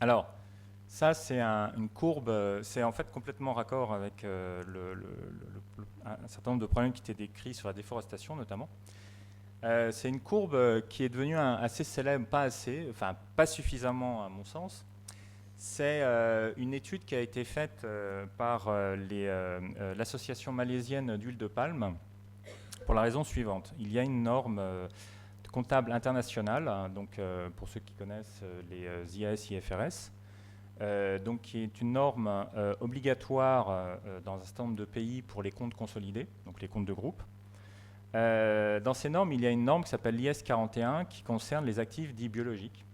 Alors, ça, c'est une courbe, c'est en fait complètement raccord avec un certain nombre de problèmes qui étaient décrits sur la déforestation notamment. C'est une courbe qui est devenue assez célèbre, enfin pas suffisamment à mon sens. C'est une étude qui a été faite par l'association malaisienne d'huile de palme pour la raison suivante. Il y a une norme comptable internationale, hein, donc pour ceux qui connaissent les IAS, IFRS, donc qui est une norme obligatoire dans un certain nombre de pays pour les comptes consolidés, donc les comptes de groupe. Dans ces normes, il y a une norme qui s'appelle l'IS 41 qui concerne les actifs dits biologiques,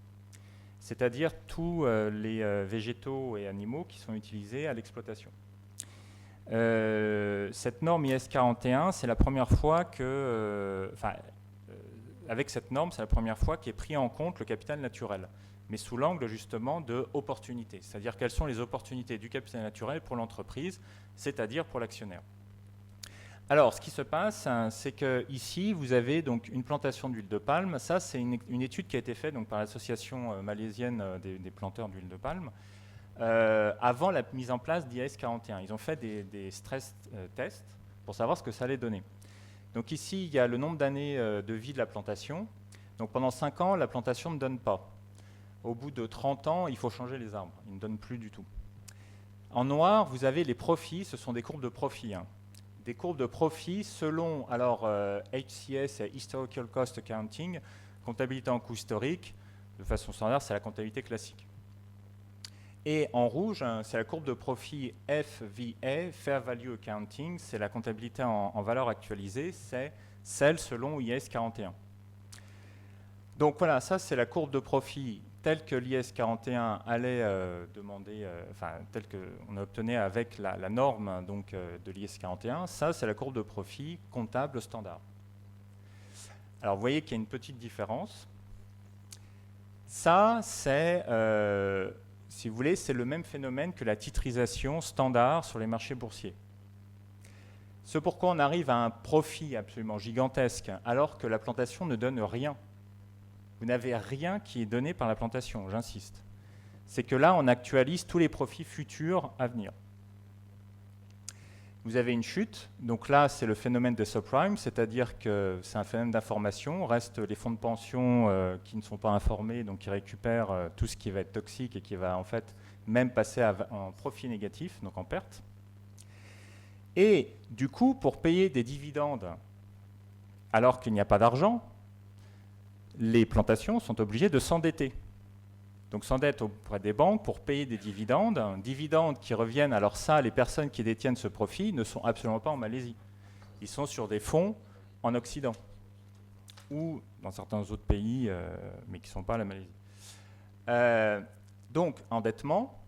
c'est-à-dire tous les végétaux et animaux qui sont utilisés à l'exploitation. Cette norme IS 41, c'est la première fois que, avec cette norme, c'est la première fois qu'est pris en compte le capital naturel, mais sous l'angle justement de opportunités, c'est-à-dire quelles sont les opportunités du capital naturel pour l'entreprise, c'est-à-dire pour l'actionnaire. Alors, ce qui se passe, hein, c'est que ici, vous avez donc une plantation d'huile de palme. Ça, c'est une étude qui a été faite donc, par l'association malaisienne des planteurs d'huile de palme avant la mise en place d'IAS 41. Ils ont fait des stress tests pour savoir ce que ça allait donner. Donc ici, il y a le nombre d'années de vie de la plantation. Donc pendant 5 ans, la plantation ne donne pas. Au bout de 30 ans, il faut changer les arbres. Ils ne donnent plus du tout. En noir, vous avez les profits. Ce sont des courbes de profit. Hein. Des courbes de profit selon HCS et Historical Cost Accounting, comptabilité en coût historique. De façon standard, c'est la comptabilité classique. Et en rouge, c'est la courbe de profit FVA, Fair Value Accounting, c'est la comptabilité en valeur actualisée, c'est celle selon IAS 41. Donc voilà, ça c'est la courbe de profit telle que l'IAS 41 allait demander, telle qu'on a obtenue avec la norme donc, de l'IAS 41. Ça c'est la courbe de profit comptable standard. Alors vous voyez qu'il y a une petite différence. Ça c'est, si vous voulez, c'est le même phénomène que la titrisation standard sur les marchés boursiers. Ce pourquoi on arrive à un profit absolument gigantesque alors que la plantation ne donne rien. Vous n'avez rien qui est donné par la plantation, j'insiste. C'est que là, on actualise tous les profits futurs à venir. Vous avez une chute, donc là, c'est le phénomène de subprime, c'est-à-dire que c'est un phénomène d'information. Restent les fonds de pension qui ne sont pas informés, donc qui récupèrent tout ce qui va être toxique et qui va en fait même passer en profit négatif, donc en perte. Et du coup, pour payer des dividendes alors qu'il n'y a pas d'argent, les plantations sont obligées de s'endetter. Donc s'endettent auprès des banques pour payer des dividendes, dividendes qui reviennent, alors ça, les personnes qui détiennent ce profit ne sont absolument pas en Malaisie. Ils sont sur des fonds en Occident ou dans certains autres pays, mais qui ne sont pas à la Malaisie. Donc endettement,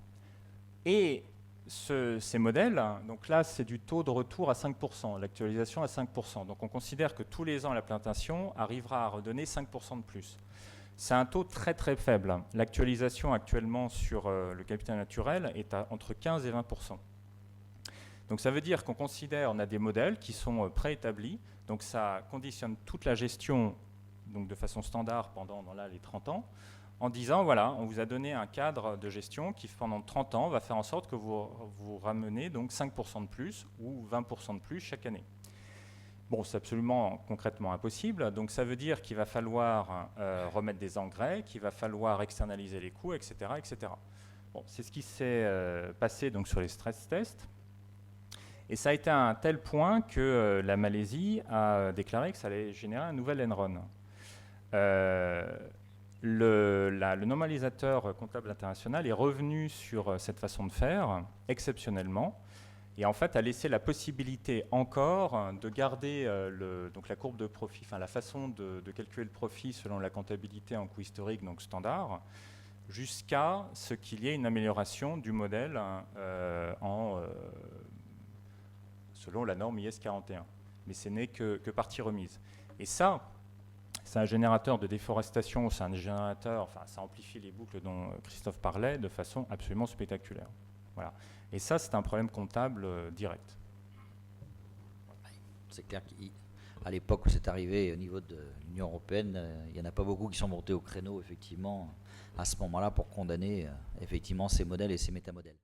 et ces modèles, donc là c'est du taux de retour à 5%, l'actualisation à 5%. Donc on considère que tous les ans la plantation arrivera à redonner 5% de plus. C'est un taux très très faible. L'actualisation actuellement sur le capital naturel est entre 15 et 20%. Donc ça veut dire qu'on considère, on a des modèles qui sont préétablis, donc ça conditionne toute la gestion donc de façon standard pendant les 30 ans, en disant, voilà, on vous a donné un cadre de gestion qui, pendant 30 ans, va faire en sorte que vous ramenez donc 5% de plus ou 20% de plus chaque année. Bon, c'est absolument concrètement impossible, donc ça veut dire qu'il va falloir remettre des engrais, qu'il va falloir externaliser les coûts, etc. etc. Bon, c'est ce qui s'est passé donc, sur les stress tests. Et ça a été à un tel point que la Malaisie a déclaré que ça allait générer un nouvel Enron. Le normalisateur comptable international est revenu sur cette façon de faire, exceptionnellement, et en fait a laissé la possibilité encore de garder donc la courbe de profit, enfin la façon de calculer le profit selon la comptabilité en coût historique, donc standard, jusqu'à ce qu'il y ait une amélioration du modèle selon la norme IS 41. Mais ce n'est que partie remise. Et ça, c'est un générateur de déforestation, c'est un générateur, enfin ça amplifie les boucles dont Christophe parlait de façon absolument spectaculaire. Voilà. Et ça, c'est un problème comptable direct. C'est clair qu'à l'époque où c'est arrivé au niveau de l'Union européenne, il n'y en a pas beaucoup qui sont montés au créneau, effectivement, à ce moment-là pour condamner effectivement ces modèles et ces métamodèles.